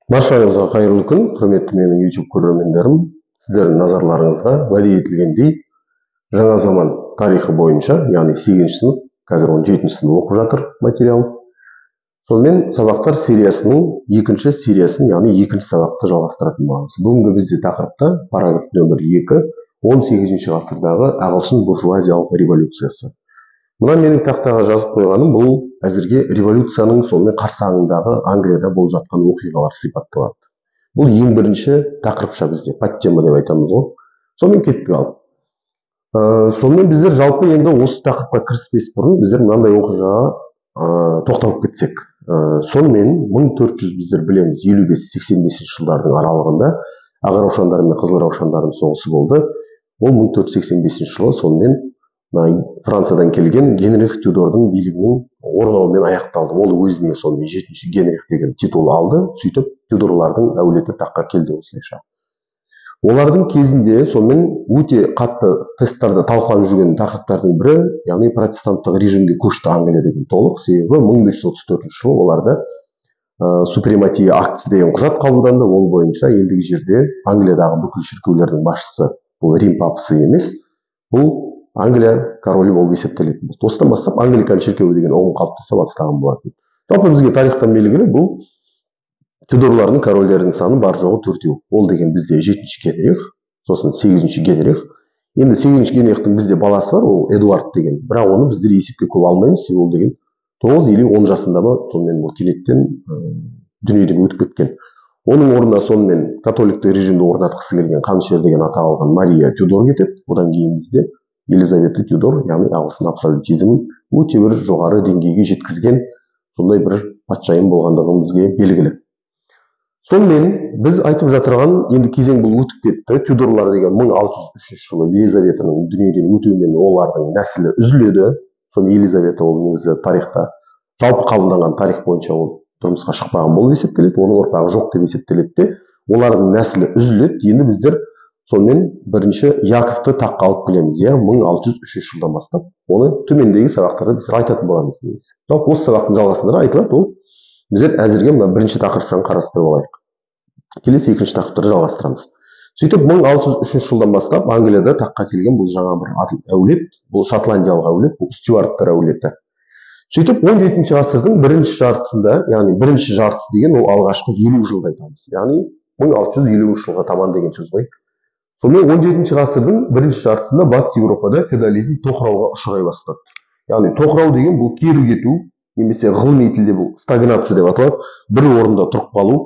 Баршаңызға қайырлы күн, құрметті менің YouTube көрермендерім. Сіздердің назарларыңызға уәде етілгендей, жаңа заман тарихы бойынша, яғни 8-ші сынып, қазір 17-ші сынып оқып жатыр материал. Сонымен сабақтар сериясының екінші сериясын, яғни екінші сабақты жалғастыратын боламыз. Бүгінгі бізде тақырыпта параграф нөмір 2, 18-ші ғасырдағы ағылшын буржуазиялық революциясы. Мына менің тақтаға жазып қойғаным бұл әзірге революцияның сонымен қарсаңындағы Англияда болып жатқан оқиғалар сипатталады. Бұл ең бірінші тақырыпша бізде, подтема деп айтамыз ғой. Сонымен кеттік ал. Сонымен біздер жалпы енді осы тақырыпқа кіріспес бұрын біздер мынандай оқиғаға тоқталып кетсек. Сонымен 1400 біздер білеміз 55-85 жылдардың аралығында ақ раушандар мен қызыл раушандардың соғысы болды. Ол 1485 жылы сонымен Франциядан келген Генрих Тюдордың билігінің орнауымен аяқталды. Ол өзіне сонымен 7-ші Генрих деген титул алды. Сөйтіп Тюдорлардың әулеті таққа келді осылайша. Олардың кезінде сонымен өте қатты тесттарда талқыланып жүрген тақырыптардың бірі, яғни протестанттық режимге көшті Англия деген толық. Себебі 1534 жылы оларда супрематия актісі деген құжат қабылданды. Ол бойынша ендігі жерде Англиядағы бүкіл шіркеулердің басшысы бұл Рим папасы емес, бұл Англия королі болып есептелетін болды. Осыдан бастап Англикан шіркеуі деген ұғым қалыптаса бастаған болатын. Жалпы бізге тарихтан белгілі бұл Тюдорлардың корольдерінің саны бар жоғы 4-еу. Ол деген бізде 7-ші Генрих, сосын 8-ші Генрих. Енді 8-ші Генрихтің бізде баласы бар, ол Эдуард деген. Бірақ оны біздер есепке көп алмаймыз. Ол деген 9 или 10 жасында ма, сонымен ол кенеттен дүниеден өтіп кеткен. Оның орнына сонымен католиктік режимді орнатқысы келген қанішер деген атақ алған Мария Тюдор кетеді. Одан кейін бізде Елизавета Тюдор, яғни ағылшын абсолютизмін өте бір жоғары деңгейге жеткізген сондай бір патшайым болғандығы бізге белгілі. Сонымен біз айтып жатырған енді кезең бұл өтіп кетті. Тюдорлар деген 1603 жылы Елизаветаның дүниеден өтуімен олардың нәсілі үзіледі. Сонымен Елизавета ол негізі тарихта жалпы қабылданған тарих бойынша ол тұрмысқа шықпаған болып есептеледі. Оның ұрпағы жоқ деп есептеледі де, олардың нәсілі үзіледі. Енді біздер сонымен бірінші Яковты таққа алып келеміз, 1603 жылдан бастап. Оны төмендегі сабақтарда біз айтатын боламыз. Жалпы осы сабақтың жалғасында айтылады, ол біздер әзірге бірінші тақырыптан қарастырып алайық. Келесі екінші тақырыптарды жалғастырамыз. Сөйтіп 1603 жылдан бастап Англияда таққа келген бұл жаңа бір әулет, бұл шотландиялық әулет, бұл стюарттар әулеті. Сөйтіп 17-ші ғасырдың бірінші жартысында, яғни бірінші жартысы деген ол алғашқы 50 жылды айтамыз. Яғни 1650 жылға таман деген сөз ғой. Сонымен 17-ші ғасырдың бірінші жартысында батыс Еуропада феодализм тоқырауға ұшырай бастады. Яғни тоқырау деген бұл кері кету, немесе ғылыми тілде бұл стагнация деп аталады, бір орында тұрып қалу,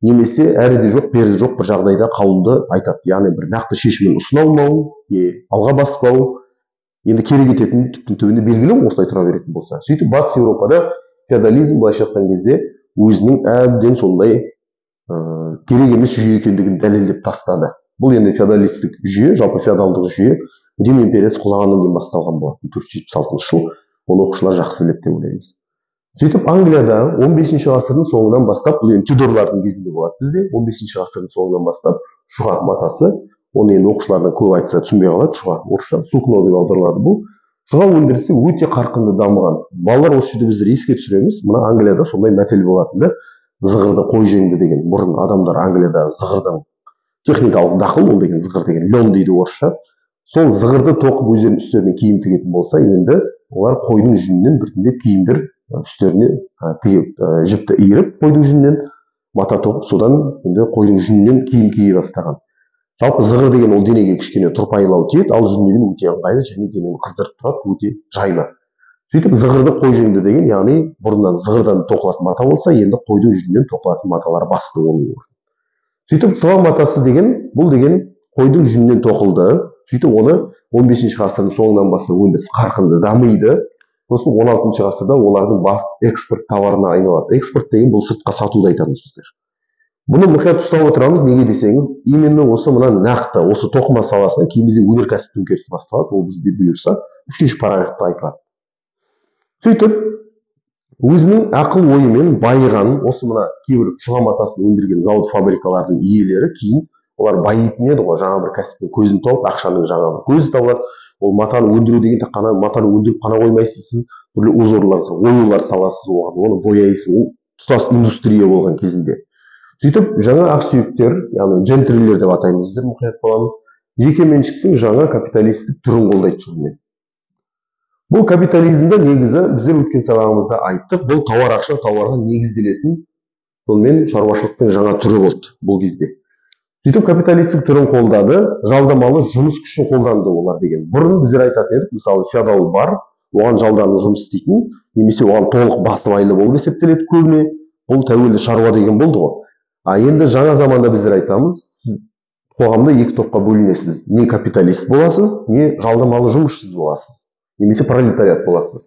немесе әріде жоқ, беріде жоқ бір жағдайда қалуды айтады. Яғни бір нақты шешімін ұсына алмау, алға баспау, енді кері кететін түптің түбінде белгілі осылай тұра беретін болса. Сөйтіп батыс Еуропада феодализм былайша айтқан кезде өзінің әбден сондай керек емес жүйе екендігін дәлелдеп тастады. Бұл енді феодалистік жүйе, жалпы феодалдық жүйе Рим империясы құлағаннан кейін басталған болатын, 476 жыл. Оны оқушылар жақсы біледі деп ойлаймыз. Сөйтіп Англияда 15-ші ғасырдың соңынан бастап, бұл енді Тюдорлардың кезінде болады бізде, 15-ші ғасырдың соңынан бастап шұға матасы, оны енді оқушылардан көп айтса түсінбей қалады, шұға орысша сукно деп аударылады. Бұл шұға өндірісі өте қарқынды дамыған. Балалар осы жерде біздер еске түсіреміз, мына Англияда сондай мәтел болатын да, зығырды қой жеңді деген. Бұрын адамдар Англияда зығырдың техникалық дақыл, ол деген зығыр деген лен дейді орысша. Сол зығырды тоқып өздерінің үстеріне киім тігетін болса, енді олар қойдың жүнінен біртіндеп киімдер үстеріне тігіп, жіпті иіріп қойдың жүнінен мата тоқып, содан енді қойдың жүнінен киім кие бастаған. Жалпы зығыр деген ол денеге кішкене тұрпайылау тиеді, ал жүн деген өте ыңғайлы және денені қыздырып тұрады, өте жайлы. Сөйтіп зығырды қой жеңді деген, яғни бұрыннан зығырдан тоқылатын мата болса, енді қойдың жүнінен тоқылатын маталар басты оның. Сөйтіп шұға матасы деген, бұл деген қойдың жүнінен тоқылды. Сөйтіп оны 15-ші ғасырдың соңынан бастап өндіріс қарқынды дамиды. Сосын 16-ші ғасырда олардың басты экспорт товарына айналады. Экспорт деген бұл сыртқа сатуды айтамыз біздер. Бұны мұқият ұстап отырамыз, неге десеңіз, именно осы мына нақты, осы тоқыма саласынан кейін бізде өнеркәсіп төңкерісі басталады. Ол бізде бұйырса 3-ші параграфта айтылады. Сөйтіп өзінің ақыл ойымен байыған осы мына кейбір шұға матасын өндірген зауыт фабрикалардың иелері кейін олар байитын еді ғой, жаңа бір кәсіппен көзін тауып, ақшаның жаңа бір көзі табылады. Ол матаны өндіру деген тек қана матаны өндіріп қана қоймайсыз, сіз түрлі оюлар саласыз оған, оны бояйсыз, ол тұтас индустрия болған кезінде. Сөйтіп жаңа ақсүйектер, яғни джентрилер деп атаймыз біздер, мұқият боламыз, жеке меншіктің жаңа капиталистік түрін қолдайды сонымен. Бұл капитализмде негізі біздер өткен сабағымызда айттық, бұл тауар ақша тауарға негізделетін сонымен шаруашылықтың жаңа түрі болды бұл кезде. Сөйтіп капиталистік түрін қолдады, жалдамалы жұмыс күшін қолданды олар деген. Бұрын біздер айтатын едік, мысалы феодал бар, оған жалданып жұмыс істейтін, немесе оған толық басыбайлы болып есептеледі көбіне. Бұл тәуелді шаруа деген болды ғой. Енді жаңа заманда біздер айтамыз, сіз қоғамда екі топқа бөлінесіз. Не капиталист боласыз, не жалдамалы жұмысшысыз боласыз, немесе пролетариат боласыз.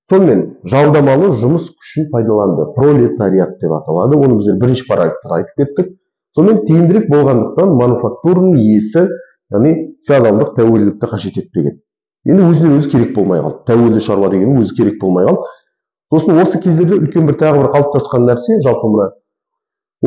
Сонымен жалдамалы жұмыс күшін пайдаланды, пролетариат деп аталады. Оны біздер бірінші параграфта айтып кеттік. Сонымен тиімдірек болғандықтан мануфактураның иесі, яғни феодалдық тәуелділікті қажет етпеген. Енді өзінен өзі керек болмай қалды. Тәуелді шаруа деген өзі керек болмай қалды. Сосын осы кездерде үлкен бір тағы бір қалыптасқан нәрсе, жалпы мына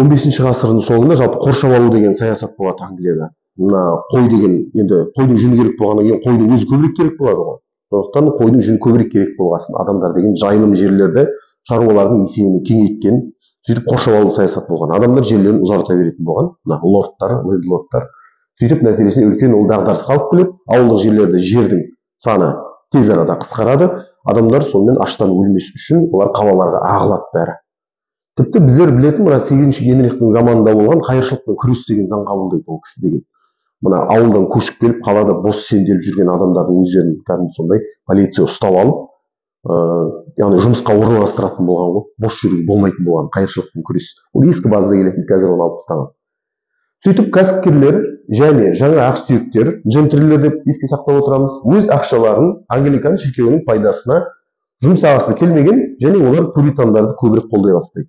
15 ғасырдың соңында жалпы қоршап алу деген саясат болады Англияда. Мына қой деген, енді қойдың жүні керек болғаннан кейін қойдың өзі көбірек керек болады ғой. Сондықтан қойдың жүні көбірек керек болғасын. Адамдар деген жайылым жерлерді шаруалардың есебін кеңейткен, сөйтіп қоршап алу саясат болған. Адамдар жерлерін ұзарта беретін болған. Мына лордтар, лордтар. Сөйтіп нәтижесінде үлкен ол дағдарысқа алып келеді. Ауылдық жерлерде жердің саны тез арада қысқарады. Адамдар сонымен аштан өлмес үшін олар қалаларға ағылады бәрі. Тіпті біздер білетін мына 8-ші Генрихтің заманында болған қайыршылықпен күрес деген заң қабылдайды ол кісі деген. Мына ауылдан көшіп келіп қалада бос сенделіп жүрген адамдардың өздерін кәдімгі сондай полиция ұстап алып, яғни жұмысқа орналастыратын болған ғой, бос жүруге болмайтын болған қайыршылықпен күрес. Ол ескі базада келетін, қазір оны алып тастаған. Сөйтіп кәсіпкерлер және жаңа ақсүйектер, джентрилер деп еске сақтап отырамыз, өз ақшаларын Англикан шіркеуінің пайдасына жұмсағысы келмеген, және олар пуритандарды көбірек қолдай бастайды.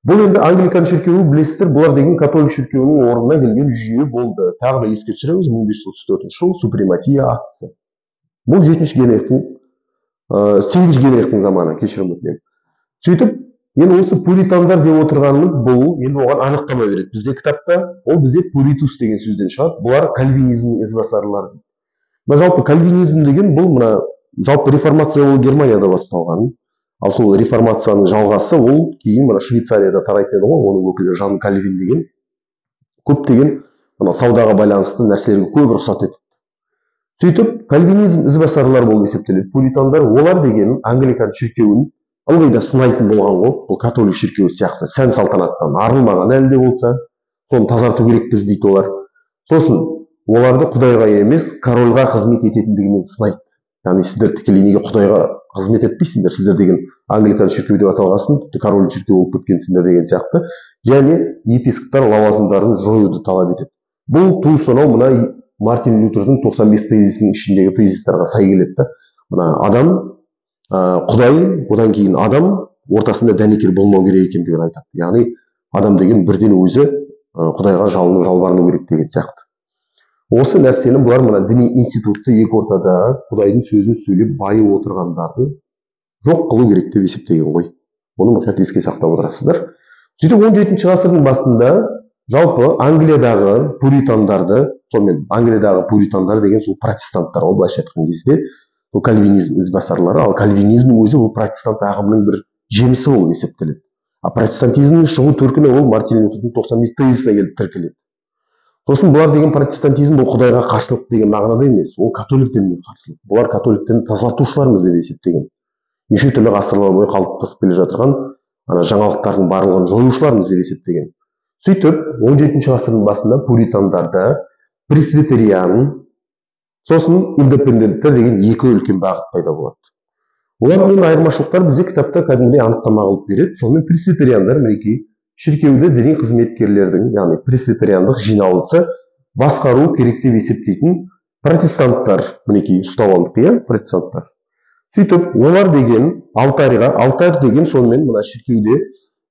Бұл енді Англикан шіркеуі білесіздер, бұлар деген католик шіркеуінің орнына келген жүйе болды. Тағы да еске түсіреміз, 1534 жыл супрематия актісі. Бұл 7-ші Генрихтің 8-ші Генрихтің заманы, кешірім өтінемін. Сөйтіп, енді осы пуритандар деп отырғанымыз бұл енді оған анықтама береді. Бізде кітапта ол бізде пуритус деген сөзден шығады. Бұлар кальвинизмнің ізбасарлары. Жалпы кальвинизм деген бұл мына жалпы реформация ол Германияда басталған. Ал сол реформацияның жалғасы ол кейін мына Швейцарияда тарайтын еді ғой, оның өкілі Жан Кальвин деген. Көптеген мына саудаға байланысты нәрселерге көп рұқсат етті. Сөйтіп, кальвинизм ізбасарлар болып есептеледі. Пуритандар, олар деген Англикан шіркеуін ылғи да сынайтын болған ғой, бұл католик шіркеуі сияқты сән салтанаттан арылмаған әлі де болса, соны тазарту керекпіз дейді олар. Сосын оларды құдайға емес, корольға қызмет ететіндігімен сынайды. Яғни сіздер тікелей неге құдайға қызмет етпейсіңдер, сіздер деген Англикан шіркеу деп аталғасын, король шіркеу болып кеткенсіңдер деген сияқты, және епископтар лауазымдарын жоюды талап етеді. Бұл туысынау мына Мартин Лютердің 95 тезисінің ішіндегі тезистарға сай келеді. Мына адам, құдай, одан кейін адам ортасында дәнекер болмау керек екендігін айтады. Яғни адам деген бірден өзі құдайға жалынып жалбарыну керек деген сияқты. Осы нәрсені бұлар мына діни институтты екі ортада құдайдың сөзін сөйлеп байып отырғандарды жоқ қылу керек деп есептеген ғой. Оны мұқият еске сақтап отырасыздар. Сөйтіп 17-ші ғасырдың басында жалпы Англиядағы пуритандарды, сонымен Англиядағы пуритандар деген сол протестанттар, ол былайша айтқан кезде бұл кальвинизм ізбасарлары, ал кальвинизмнің өзі ол протестант ағымының бір жемісі болып есептеледі. А протестантизмнің шығу төркіні ол Мартин Лютердің 95 тезисіне келіп тіркеледі. Сосын бұлар деген протестантизм бұл құдайға қарсылық деген мағынада емес, ол католик дініне қарсылық. Бұлар католик дінін тазартушылармыз деп есептеген. Неше түрлі ғасырлар бойы қалыптасып келе жатырған жаңалықтардың барлығын жоюшылармыз деп есептеген. Сөйтіп, 17-ші ғасырдың басында пуритандарды пресвитериан, сосын индепенденттер деген екі үлкен бағыт пайда болады. Олардың айырмашылықтар бізде кітапта кәдімгідей анықтама қылып береді. Сонымен пресвитериандар мінекей шіркеуді діни қызметкерлердің, яғни пресвитериандық жиналысы басқару керек деп есептейтін протестанттар мінекей ұстап алдық, иә, протестанттар. Сөйтіп, олар деген алтарь деген сонымен мына шіркеуде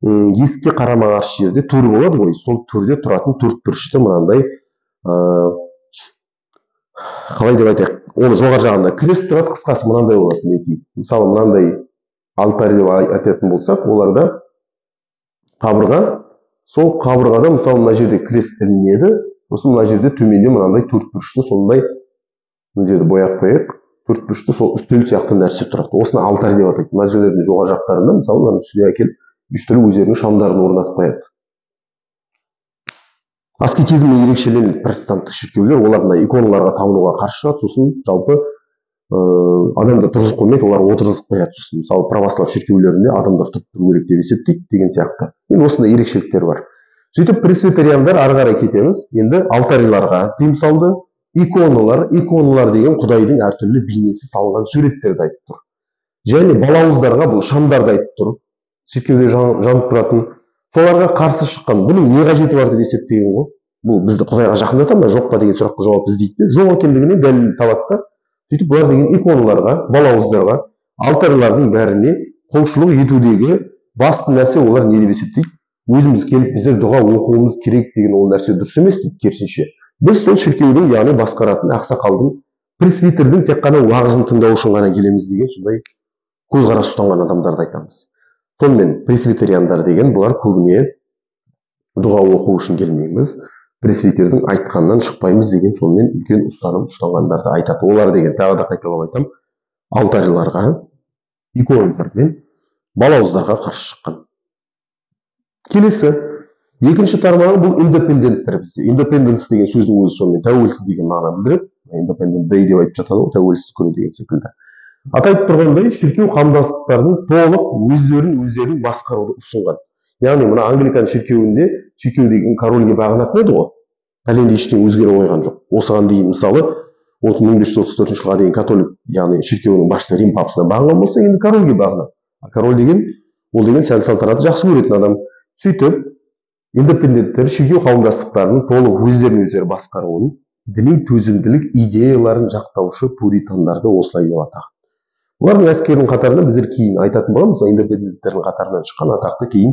есікке қарама қарсы жерде төр болады ғой, сол төрде тұратын төртбұрышты мынандай қалай деп айтайық, оны жоғары жағында крест тұрады, қысқасы мынандай болады мінекей. Мысалы мынандай алтарь деп айтатын болсақ, оларда қабырға, сол қабырғада мысалы мына жерде крест ілінеді, сосын мына жерде төменде мынандай төртбұрышты сондай мына жерде бояп қояйық, төртбұрышты сол үстел сияқты нәрсе тұрады. Осыны алтарь деп атайды. Мына жерлердің жоғары жақтарында мысалы мына үстіне әкеліп үстел өздерінің шамдарын орнатып қояды. аскетизммен ерекшеленген протестанттық шіркеулер олар мына иконаларға табынуға қарсы шығады, сосын жалпы адамдар тұрғызып қоймайды, олар отырғызып қояды. Сосын мысалы православ шіркеулерінде адамдар тұрып тұру керек деп есептейді деген сияқты. Енді осындай ерекшеліктер бар. Сөйтіп пресвитериандар ары қарай кетеміз. Енді алтарьларға тыйым салды. Иконалар деген құдайдың әртүрлі бейнесі салынған суреттерді айтып тұр. Және балауыздарға бұл шамдарды айтып тұр. Шіркеуде жанып тұратын. Соларға қарсы шыққан. Бұның не қажеті бар деп есептеген ғой. Бұл бізді құдайға жақындата ма, жоқ па деген сұраққа жауап іздейді. Жоқ екендігіне дәлел табады да. Сөйтіп бұлар деген иконаларға, балауыздарға, алтарьлардың бәріне құлшылық етудегі басты нәрсе олар не деп есептейді? Өзіміз келіп біздер дұға оқуымыз керек деген ол нәрсе дұрыс емес дейді, керісінше. Біз сол шіркеудің, яғни басқаратын ақсақалдың, пресвитердің тек қана уағызын тыңдау үшін ғана келеміз деген сондай көзқарас ұстанған адамдарды айтамыз. Сонымен пресвитериандар деген бұлар көбіне дұға оқу үшін келмейміз, пресвитердің айтқанынан шықпаймыз деген сонымен үлкен ұстаным ұстанғандарды айтады. Олар деген тағы да қайталап айтамын, алтарьларға, иконалар мен балауыздарға қарсы шыққан. Келесі, екінші тармағы бұл индепенденттер бізде. Индепенденс деген сөздің өзі сонымен тәуелсіз деген мағына білдіреді. Индепендент дэй деп айтып жатады ғой, тәуелсіздік күні деген секілді. Атайтып тұрғандай, шіркеу қауымдастықтарының толық өздерін басқаруды ұсынған. Яғни мына Англикан шіркеуінде шіркеу деген корольге бағынатын еді ғой. Әлемде ештеңе өзгере қойған жоқ. Осыған дейін мысалы 1534 жылға дейін католик, яғни шіркеуінің басшысы Рим папасына бағынған болса, енді корольге бағынады. Король деген ол деген сән салтанатты жақсы көретін адам. Сөйтіп, индепенденттер шіркеу қауымдастықтарының толық өздері басқаруын, діни төзімділік идеяларын жақтаушы пуритандарды осылай деп атаған. Олардың әскерінің қатарына біздер кейін айтатын боламыз, индепенденттердің қатарынан шыққан атақты кейін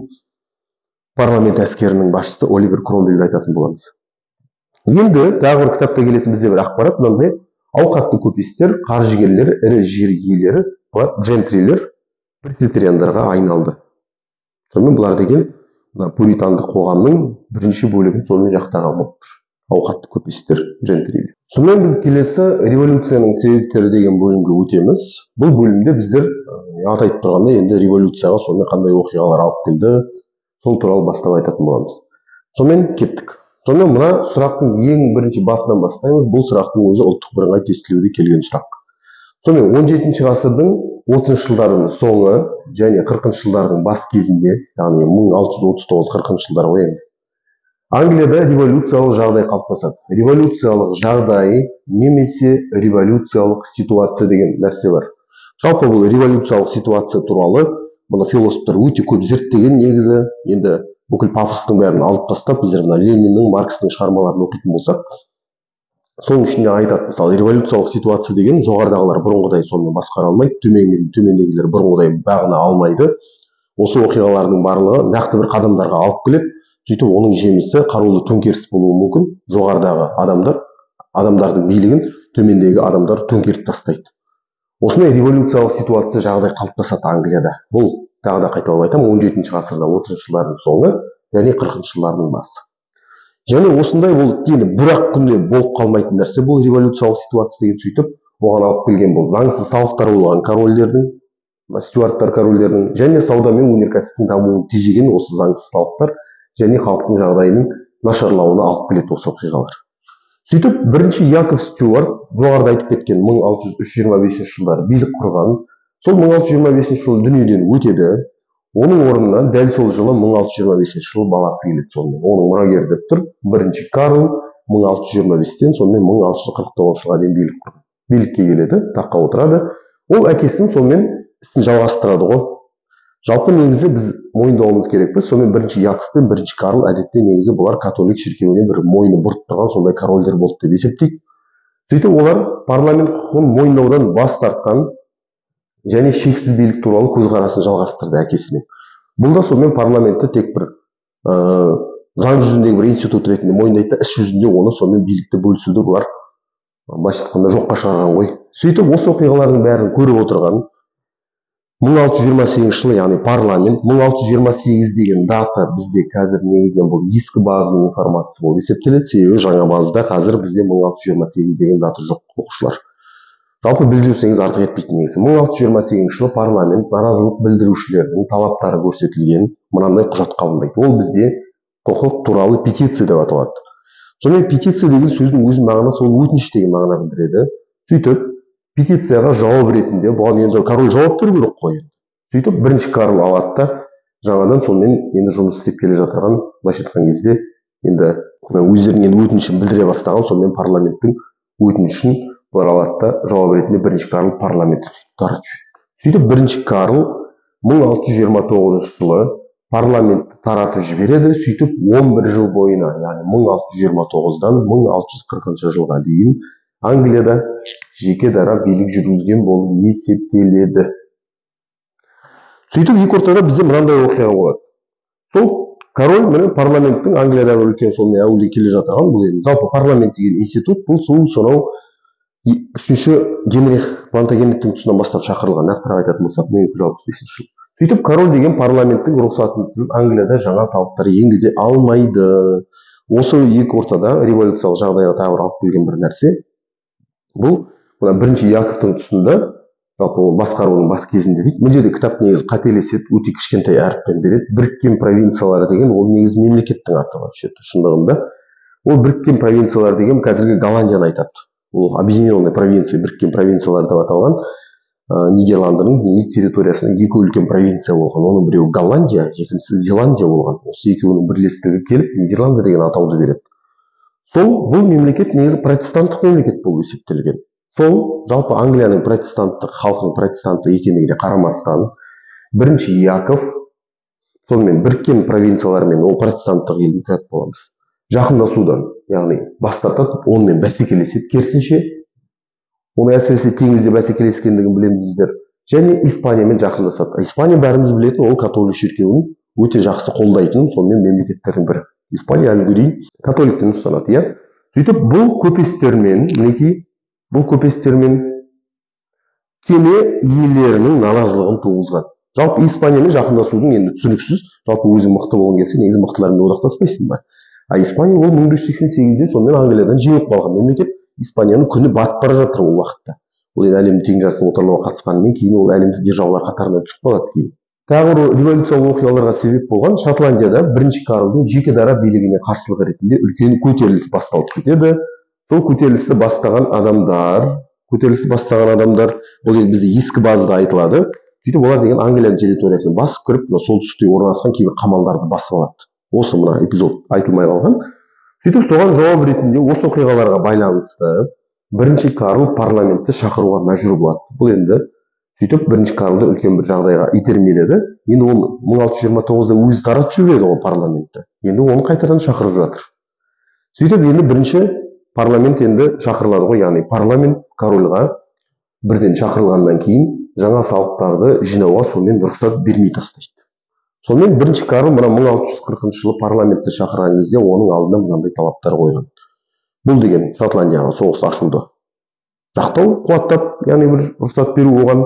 парламент әскерінің басшысы Оливер Кромвельді айтатын боламыз. Енді тағы бір кітапта келетін бізде бір ақпарат, мынандай ауқатты көпестер, қаржыгерлер, ірі жер иелері, джентрилер пресвитериандарға айналды. Сонымен бұлар деген пуритандық қоғамның бірінші бөлігін сонымен жақтаған болып тұр. Ауқатты көпестер, джентрилер. Сонымен біз келесі революцияның себептері деген бөлімге өтеміз. Бұл бөлімде біздер атайтып тұрғанда енді революцияға сонымен қандай оқиғалар алып келді, сол туралы бастап айтатын боламыз. Сонымен кеттік. Сонымен мына сұрақтың ең бірінші басынан бастаймыз. Бұл сұрақтың өзі ұлттық бірыңғай тестілеуде келген сұрақ. Сонымен 17 ғасырдың 30 жылдарының соңы және 40 жылдардың бас кезінде, яғни 1639-40 жылдар ғой енді. Англияда революциялық жағдай қалыптасады. Революциялық жағдай немесе революциялық ситуация деген нәрсе бар. Жалпы бұл революциялық ситуация туралы бұны философтар өте көп зерттеген негізі. Енді бүкіл пафостың бәрін алып тастап, біздер мына Лениннің, Маркстің шығармаларын оқитын болсақ, соның ішінде айтады, мысалы, революциялық ситуация деген жоғарыдағылар бұрынғыдай сонымен басқара алмайды, төмендегілер бұрынғыдай бағына алмайды. Осы оқиғалардың барлығы нақты бір қадамдарға алып келеді. Сөйтіп оның жемісі қарулы төңкеріс болуы мүмкін. Жоғарыдағы адамдардың билігін төмендегі адамдар төңкеріп тастайды. Осындай революциялық ситуация жағдай қалыптасады Англияда. Бұл тағы да қайталап айтамын, 17 ғасырда 30 жылдардың соңы және 40 жылдардың басы. Және осындай бұл тек бір-ақ күнде болып қалмайтын нәрсе бұл революциялық ситуация деген. Сөйтіп оған алып келген бұл заңсыз салықтар болған корольдердің, стюарттар корольдердің және сауда мен өнеркәсіптің дамуын тежеген осы заңсыз салықтар және халықтың жағдайының нашарлауына алып келеді осы оқиғалар. Сөйтіп, бірінші Яков Стюарт, жоғарыда айтып кеткен 1625 жылдары билік құрған, сол 1625 жылы дүниеден өтеді. Оның орнына дәл сол жылы 1625 жылы баласы келеді сонымен. Оның мұрагері деп тұр. Бірінші Карл 1625-тен сонымен 1649 жылға дейін билікке келеді, таққа отырады. Ол әкесінің сонымен ісін жалғастырады ғой. Жалпы негізі біз мойындауымыз керекпіз. Сонымен бірінші Яков пен бірінші Карл әдетте негізі бұлар католик шіркеуіне бір мойны бұрып тұрған сондай корольдер болды деп есептейді. Сөйтіп олар парламент құқығын мойындаудан бас тартқан және шексіз билік туралы көзқарасын жалғастырды әкесімен. Бұл да сонымен парламентті тек бір заң жүзіндегі бір институт ретінде мойындайды, іс жүзінде оны сонымен билікті бөлісуді бұлар былайша айтқанда жоққа шығарған ғой. Сөйтіп осы оқиғалардың бәрін көріп отырған 1628 жылы, яғни парламент 1628 деген дата бізде қазір негізінен бұл ескі базаның информациясы болып есептеледі. Себебі жаңа базада қазір бізде 1628 деген дата жоқ оқушылар. Жалпы біліп жүрсеңіз артық етпейтін негізі. 1628 жылы парламент наразылық білдірушілердің талаптары көрсетілген мынандай құжат қабылдайды. Ол бізде құқық туралы петиция деп аталады. Сонымен петиция деген сөздің өз мағынасы ол өтініш деген мағына білдіреді. Сөйтіп петицияға жауап ретінде бұған енді король жауап беру керек қой. Сөйтіп бірінші Карл алады да жаңадан сонымен енді жұмыс істеп келе жатырған, былайша айтқан кезде енді өздерінің енді өтінішін білдіре бастаған, сонымен парламенттің өтінішін бұлар алады да жауап ретінде бірінші Карл парламентті таратып жібереді. Сөйтіп бірінші Карл 1629 жылы парламентті таратып жібереді. Сөйтіп 11 жыл бойына, яғни 1629-дан 1640 жылға дейін Англияда жеке дара билік жүргізген болып есептеледі. Сөйтіп екі ортада бізде мынандай оқиға болады. Сол король міне парламенттің Англиядағы үлкен сонымен әулие келе жатырған, бұл енді жалпы парламент деген институт, бұл сонау үшінші Генрих Плантагенеттің тұсынан бастап шақырылған, нақтырақ айтатын болсақ 1265 жыл. Сөйтіп король деген парламенттің рұқсатынсыз Англияда жаңа салықтар енгізе алмайды. Осы екі ортада революциялық жағдайға тағы бір алып келген бір нәрсе. Бұл бірінші Яковтың тұсында, жалпы басқаруының бас кезінде дейді. Бұл жерде кітап негізі қателеседі, өте кішкентай әріппен береді. Біріккен провинциялар деген ол негізі мемлекеттің аты бар. Шындығында ол біріккен провинциялар деген қазіргі Голландияны айтады. Ол объединенная провинция, біріккен провинциялар деп аталған Нидерландының негізі территориясында екі үлкен провинция болған. Оның біреуі Голландия, екіншісі Зеландия болған. Осы екеуінің бірлестігі келіп Нидерланд деген атауды береді. Бұл мемлекет негізі протестанттық мемлекет болып есептелген. Сол жалпы Англияның протестанттық, халқының протестанты екендігіне қарамастан, бірінші Яков сонымен біріккен провинциялармен ол протестанттық елдің күйет боламыз. Жақындасудан, яғни бас тартады, онымен бәсекелеседі, керісінше. Оны әсіресе теңізде бәсекелескендігін білеміз біздер. Және Испаниямен жақындасады. Испания бәріміз білетін, ол католик шіркеуін өте жақсы қолдайтын, сонымен мемлекеттердің бірі. Испания әлі күн католик дінін ұстанады, иә. Сөйтіп бұл көпестермен, мінекей бұл көпестермен кеме иелерінің наразылығын туғызған. Жалпы Испаниямен жақындасудың енді түсініксіз, жалпы өзің мықты болған келсе, негізі мықтылармен одақтаспайсың ба? Испания ол 1588-де сонымен Англиядан жеңіп қалған мемлекет. Испанияның күні батып бара жатыр ол уақытта. Ол енді әлемдік тең жарыстың отарлауға қатысқанымен кейін ол әлемдік державалар қатарына түсіп қалады кейін. Тағы бір революциялық оқиғаларға себеп болған Шотландияда бірінші Карлдың жеке дара билігіне қарсылық ретінде үлкен көтеріліс басталып кетеді. Сол көтерілісті бастаған адамдар, ол енді бізде ескі базада айтылады. Сөйтіп олар деген Англияның территориясына басып кіріп, солтүстікте орналасқан кейбір қамалдарды басып алады. Осы мына эпизод айтылмай қалған. Сөйтіп соған жауап ретінде осы оқиғаларға байланысты бірінші Карл парламентті шақыруға мәжбүр болады. Бұл енді сөйтіп бірінші Карлды үлкен бір жағдайға итермеледі. Енді оны 1629-да өзі таратып жібереді ол парламентті. Енді оны қайтадан шақырып жатыр. Сөйтіп енді бірінші парламент енді шақырылады ғой, яғни парламент корольға бірден шақырылғаннан кейін жаңа салықтарды жинауға сонымен рұқсат бермей тастайды. Сонымен бірінші Карл мына 1640 жылы парламентті шақырған кезде оның алдына мынандай талаптар қойған. Бұл деген Шотландияға соғыс ашуды жақтау, қуаттап, яғни бір рұқсат беру оған.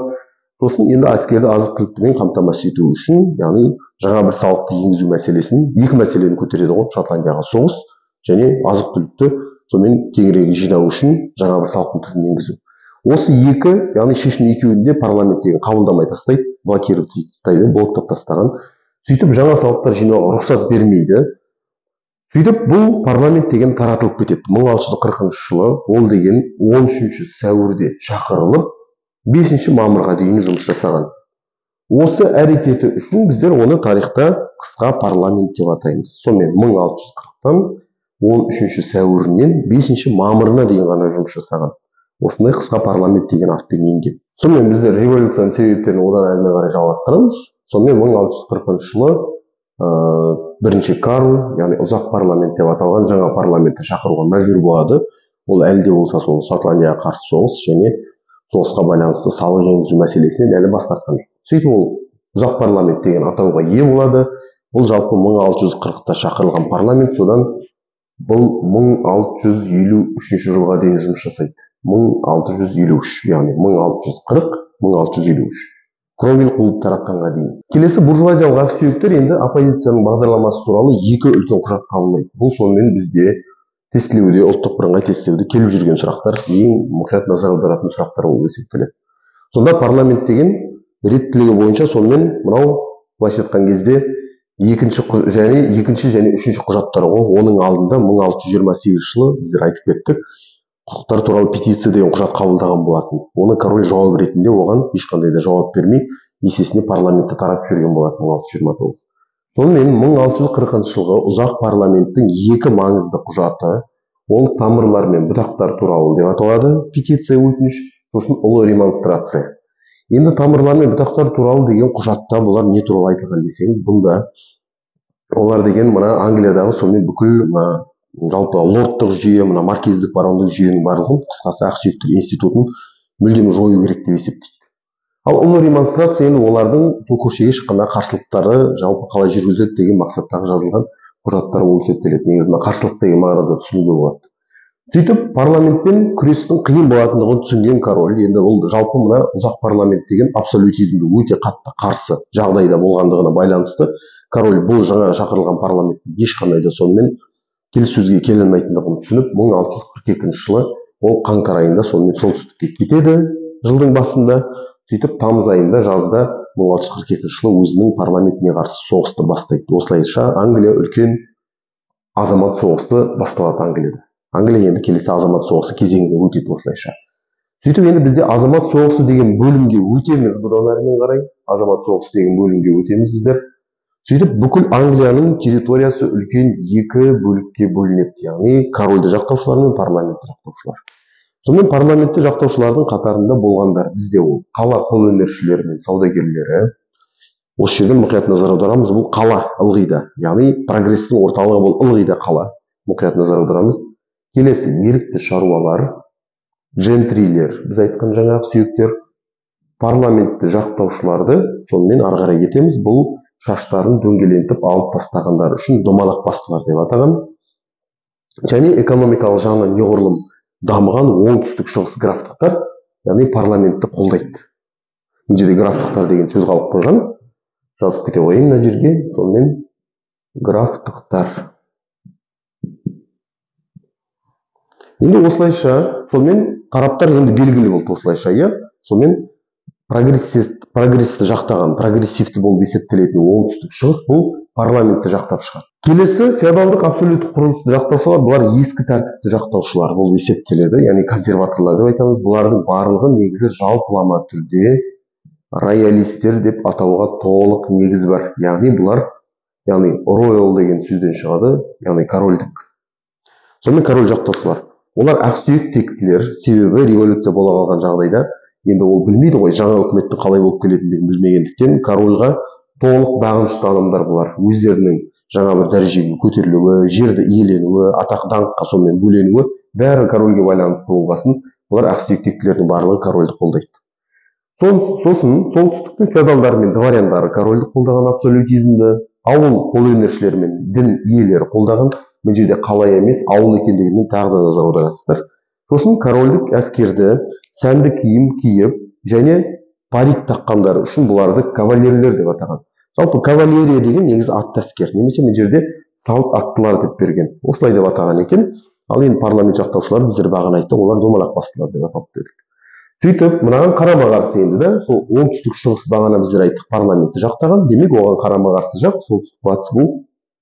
Сосын енді әскерді азық-түлікпен қамтамасыз ету үшін, яғни жаңа бір салықты енгізу мәселесін, екі мәселені көтереді ғой, Шотландияға соғыс және азық-түлікті сонымен кеңірек жинау үшін жаңа бір салықтың түрін енгізу. Осы екі, яғни шешім екеуінде парламенттегі қабылдамай тастайды, блокировать тастайды, блоктап тастаған. Сөйтіп жаңа салықтар жинауға рұқсат бермейді. Сөйтіп бұл парламент деген таратылып кетеді. 1640 жылы ол деген 13 сәуірде шақырылып, 5 мамырға дейін жұмыс жасаған. Осы әрекеті үшін біздер оны тарихта қысқа парламент деп атаймыз. Сонымен 1640-тан 13 сәуірінен 5 мамырына дейін ғана жұмыс жасаған. Осындай қысқа парламент деген атпен енген. Сонымен біздер революцияның себептерін одан әрмен қарай жалғастырамыз. Сонымен 1640 жылы бірінші Карл, яғни ұзақ парламент деп аталған жаңа парламентті шақыруға мәжбүр болады. Ол әлде болса сол Шотландияға қарсы соғыс және соғысқа байланысты салық енгізу мәселесінен әлі бас тартқан жоқ. Сөйтіп ол ұзақ парламент деген атауға ие болады. Бұл жалпы 1640-та шақырылған парламент, содан бұл 1653 жылға дейін жұмыс жасайды. 1653, яғни 1640-1653. Кромвель қуып таратқанға дейін. Келесі буржуазиялық ақсүйектер енді оппозицияның бағдарламасы туралы екі үлкен құжат қабылдайды. Бұл сонымен бізде тестілеуде, ұлттық бірыңғай тестілеуде келіп жүрген сұрақтар, ең мұқият назар аударатын сұрақтар болып есептеледі. Сонда парламент деген реттілігі бойынша сонымен мынау былайша айтқан кезде екінші және үшінші құжаттар ғой. Оның алдында 1628 жылы біздер айтып кеттік, құқықтар туралы петиция деген құжат қабылдаған болатын. Оны король жауап ретінде оған ешқандай да жауап бермей, есесіне парламентте таратып жүрген болатын 1629. Сонымен 1640 жылғы ұзақ парламенттің екі маңызды құжаты, ол тамырлар мен бұтақтар туралы деп аталады, петиция өтініш, сосын ұлы ремонстрация. Енді тамырлар мен бұтақтар туралы деген құжатта бұлар не туралы айтылған десеңіз, бұнда олар деген мына Англиядағы сонымен бүкіл жалпы лордтық жүйе, мына маркиздік барондық жүйенің барлығын, қысқасы ақсүйектер институтын мүлдем жою керек деп есептейді. Ал ұлы ремонстрация енді олардың сол көшеге шыққанда қарсылықтары жалпы қалай жүргізіледі деген мақсаттағы жазылған құжаттар болып есептеледі. Негізі қарсылық деген мағынада түсінуге болады. Сөйтіп парламентпен күрестің қиын болатындығын түсінген король енді бұл жалпы мына ұзақ парламент деген абсолютизмге өте қатты қарсы жағдайда болғандығына байланысты король бұл жаңа шақырылған парламентте ешқандай да сонымен келіссөзге келе алмайтындығын түсініп 1642 жылы ол қаңтар айында сонымен солтүстікке кетеді жылдың басында. Сөйтіп тамыз айында жазда 1642 жылы өзінің парламентіне қарсы соғысты бастайды. Осылайша Англия үлкен азамат соғысы басталады Англияда. Англия енді келесі азамат соғысы кезеңіне өтеді осылайша. Сөйтіп енді бізде азамат соғысы деген бөлімге өтеміз, бұдан әрмен қарай азамат соғысы деген бөлімге өтеміз біздер. Сөйтіп бүкіл Англияның территориясы үлкен екі бөлікке бөлінеді, яғни корольді жақтаушылар мен парламентті жақтаушылар. Сонымен парламентті жақтаушылардың қатарында болғандар бізде ол қала қолөнершілері мен саудагерлері. Осы жерден мұқият назар аударамыз, бұл қала ылғида, яғни прогрестің орталығы бұл ылғида қала. Мұқият назар аударамыз. Келесі ерікті шаруалар, джентрилер, біз айтқан жаңағы сүйектер, парламентті жақтаушыларды сонымен ары қарай кетеміз. Бұл шаштарын дөңгелентіп алып тастағандар үшін домалақ бастылар деп атаған. Және экономикалық жағынан неғұрлым дамыған оңтүстік шығыс графтықтар, яғни парламентті қолдайды. Мына жерде графтықтар деген сөз қалып қойған. Жазып кете қойайын мына жерге. Сонымен графтықтар. Енді осылайша, сонымен тараптар енді белгілі болды осылайша, иә. Сонымен прогрессті жақтаған, прогрессивті болып есептелетін оңтүстік шығыс бұл парламентті жақтап шығады. Келесі феодалдық абсолюттік құрылысты жақтаушылар, бұлар ескі тәртіпті жақтаушылар болып есептеледі, яғни консерваторлар деп айтамыз. Бұлардың барлығы негізі жалпылама түрде роялистер деп атауға толық негіз бар. Яғни бұлар, яғни royal деген сөзден шығады, яғни корольдік. Сонымен король жақтаушылар. Олар ақсүйек тектілер, себебі революция бола қалған жағдайда енді ол білмейді ғой, жаңа үкіметтің қалай болып келетіндігін білмегендіктен корольға толық бағынышты адамдар бұлар. Өздерінің жаңа бір дәрежеге көтерілуі, жерді иеленуі, атақ даңққа сонымен бөленуі бәрі корольге байланысты болғасын, бұлар ақсүйек тектілердің барлығы корольді қолдайды. Сосын солтүстіктің феодалдары мен дворяндары корольді қолдаған абсолютизмді, ауыл қолөнершілері мен дін иелері қолдаған. Бұл жерде қала емес, ауыл екендігінен тағы да назар аударасыздар. Сосын корольдік әскерді сәнді киім киіп және парик таққандар үшін бұларды кавалерлер деп атаған. Жалпы кавалерия деген негізі атты әскер, немесе мына жерде салт аттылар деп берген. Осылай деп атаған екен. Ал енді парламент жақтаушылар біздер бағана айттық, олар домалақ бастылар деп атап дедік. Сөйтіп, мынаған қарама-қарсы енді да, сол оңтүстік шығыс бағана біздер айттық парламентті жақтаған, демек оған қарама-қарсы жақ, солтүстік батыс бұл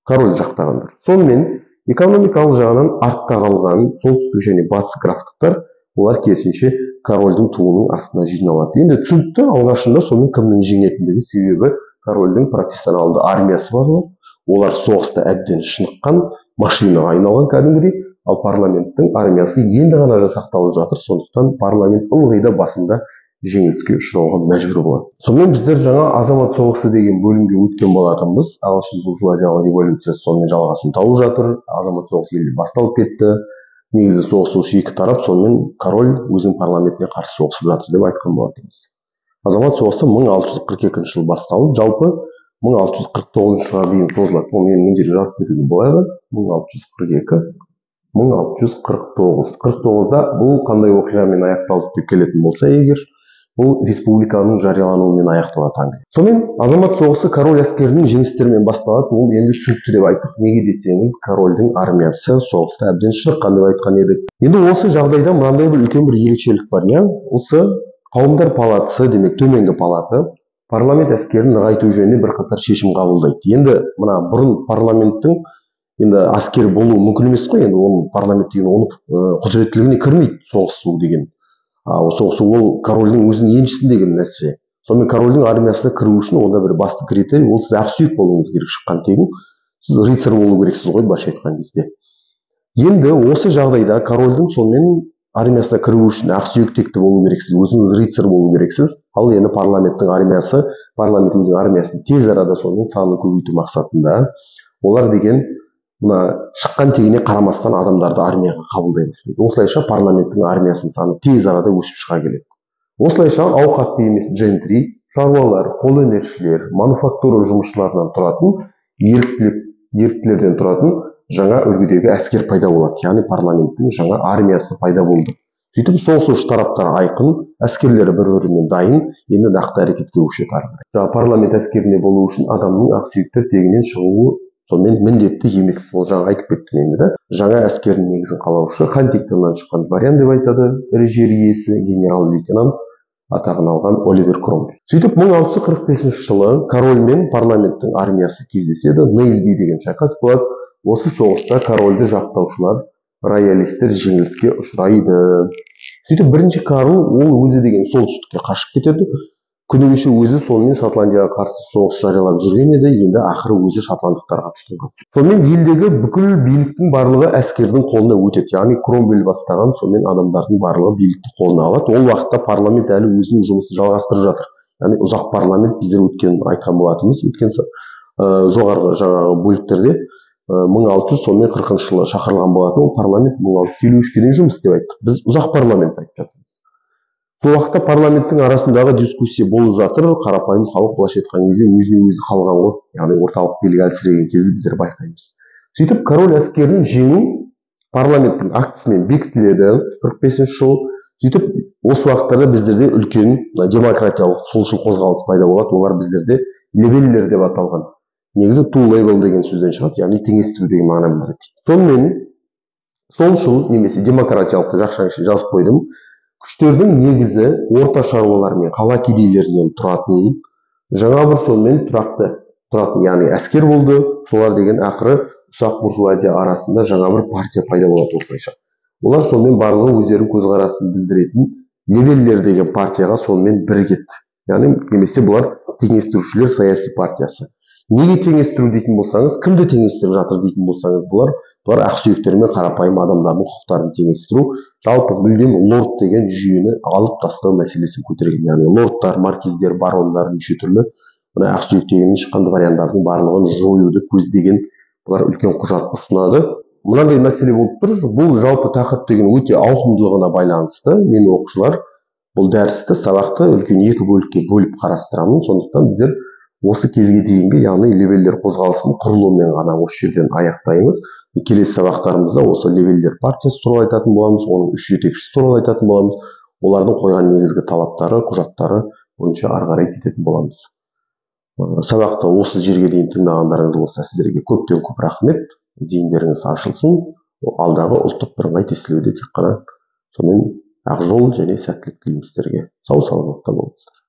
король жақтағандар. Сонымен экономикалық жағынан артта қалған солтүстік және батыс графтықтар, олар керісінше корольдің туының астына жиналады. Енді түсінікті, алғашында соның кімнің жеңетіндігі, себебі корольдің профессионалды армиясы бар. Олар соғыста әбден шыныққан, машинаға айналған кәдімгідей, ал парламенттің армиясы енді ғана жасақталып жатыр. Сондықтан парламент ылғида басында жеңіліске ұшырауға мәжбүр болады. Сонымен біздер жаңа азамат соғысы деген бөлімге өткен болатынбыз. Ағылшын буржуазиялық революциясы сонымен жалғасын тауып жатыр. Азамат соғысы елде басталып кетті. Негізі соғысушы екі тарап, сонымен король өзінің парламентіне қарсы соғысып жатыр деп айтқан болатынбыз. Азамат соғысы 1642 жылы басталып, жалпы 1649 жылға дейін созылады. Оны мен жерге жазып кетуге болады. 1642, 1649. 49-да бұл қандай оқиғамен аяқталып деп келетін болса егер, бұл республиканың жариялануымен аяқталады. Сонымен азамат соғысы король әскерінің жеңістерімен басталады. Ол енді түсінікті деп айттық. Неге десеңіз, корольдің армиясы соғыста әбден шыныққан деп айтқан едік. Енді осы жағдайда мынандай бір үлкен бір ерекшелік бар, иә? Осы қауымдар палатасы, демек төменгі палата, парламент әскерін нығайту жөнінде бірқатар шешім қабылдайды. Енді мына бұрын парламенттің енді әскер болуы мүмкін емес қой, енді оның парламент деген оның құзыреттілігіне кірмейді соғысу деген. Соғысу ол корольдің өзінің еншісіндегі нәрсе. Сонымен корольдің армиясына кіру үшін онда бір басты критерий ол сіз ақсүйек болуыңыз керек, шыққан тегін. Сіз рыцарь болу керексіз ғой, былайша айтқан кезде. Енді осы жағдайда корольдің сонымен армиясына кіру үшін ақсүйек текті болу керексіз, өзіңіз рыцарь болу керексіз. Ал енді парламенттің армиясы, парламент өзінің армиясын тез арада сонымен санын көбейту мақсатында олар деген мына шыққан тегіне қарамастан адамдарды армияға қабылдай бастайды. Осылайша парламенттің армиясының саны тез арада өсіп шыға келеді. Осылайша ауқатты емес джентри, шаруалар, қолөнершілер, мануфактура жұмысшыларынан тұратын, еріктілерден тұратын жаңа үлгідегі әскер пайда болады. Яғни парламенттің жаңа армиясы пайда болды. Сөйтіп соғысушы тараптар айқын, әскерлері бір-бірімен дайын, енді нақты әрекетке көшеді. Парламент әскерінде болу үшін адамның ақсүйектер тегінен шығуы сонымен міндетті емес. Ол жаңа айтып кеттім енді да. Жаңа әскердің негізін қалаушы Хантингтоннан шыққан дворян деп айтады, ірі жер иесі генерал-лейтенант атағын алған Оливер Кромвель. Сөйтіп 1645 жылы король мен парламенттің армиясы кездеседі, Нейсби деген шайқас болады. Осы соғыста корольді жақтаушылар, роялистер жеңіліске ұшырайды. Сөйтіп бірінші Карл ол өзі деген солтүстікке қашып кетеді. Күні кеше өзі сонымен Шотландияға қарсы соғыс жариялап жүрген еді, енді ақыры өзі шотландықтарға түскен. Сонымен елдегі бүкіл биліктің барлығы әскердің қолына өтеді. Яғни Кромвель бастаған сонымен адамдардың барлығы билікті қолына алады. Ол уақытта парламент әлі өзінің жұмысын жалғастырып жатыр. Яғни ұзақ парламент біздер өткен айтқан болатынбыз, өткен жоғарғы жаңағы бөліктерде 1640 жылы шақырылған болатын. Ол парламент 1653-ке дейін жұмыс істеп айттық. Біз ұзақ парламент айтып жатырмыз. Сол уақытта парламенттің арасындағы дискуссия болып жатыр. Қарапайым халық былайша айтқан кезде өзіне өзі қалған ғой. Яғни орталық билік әлсіреген кезде біздер байқаймыз. Сөйтіп король әскерін жеңу парламенттің актісімен бекітіледі 45 жыл. Сөйтіп осы уақыттарда біздерде үлкен демократиялық солшыл қозғалыс пайда болады. Олар біздерде левеллер деп аталған. Негізі to level деген сөзден шығады, яғни теңестіру деген мағына білдіреді. Сонымен солшыл немесе демократиялықты жақшаңшы жазып қойдым. Күштердің негізі орта шаруалар мен қала кедейлерінен тұратын, жаңа бір сонымен тұрақты тұратын, яғни әскер болды. Солар деген ақыры ұсақ буржуазия арасында жаңа бір партия пайда болады осылайша. Олар сонымен барлығы өздерінің көзқарасын білдіретін левеллер деген партияға сонымен бірігеді. Яғни немесе бұлар теңестірушілер саяси партиясы. Неге теңестіру дейтін болсаңыз, кімді теңестіріп жатыр дейтін болсаңыз, бұлар ақсүйектер мен қарапайым адамдардың құқықтарын теңестіру, жалпы мүлдем лорд деген жүйені алып тастау мәселесін көтерген. Яғни лордтар, маркиздер, барондар, неше түрлі мына ақсүйек дегеннен шыққан дворяндардың барлығын жоюды көздеген бұлар үлкен құжат ұсынады. Мынандай мәселе болып тұр. Бұл жалпы тақырып деген өте ауқымдылығына байланысты. Мен оқушылар бұл дәрісті, сабақты үлкен екі бөлікке бөліп қарастырамын. Сондықтан біздер осы кезге дейінгі, яғни левеллер қозғалысының құрылуымен ғана осы жерден аяқтаймыз. Келесі сабақтарымызда осы левеллер партиясы туралы айтатын боламыз, оның үш жетекшісі туралы айтатын боламыз. Олардың қойған негізгі талаптары, құжаттары бойынша ары қарай кететін боламыз. Сабақты осы жерге дейін тыңдағандарыңыз болса, сіздерге көптен көп рахмет. Зейіндеріңіз ашылсын. Алдағы ұлттық бірыңғай тестілеуде тек қана сонымен ақ жол және сәттілік тілеймін сіздерге. Сау саламатта болыңыздар.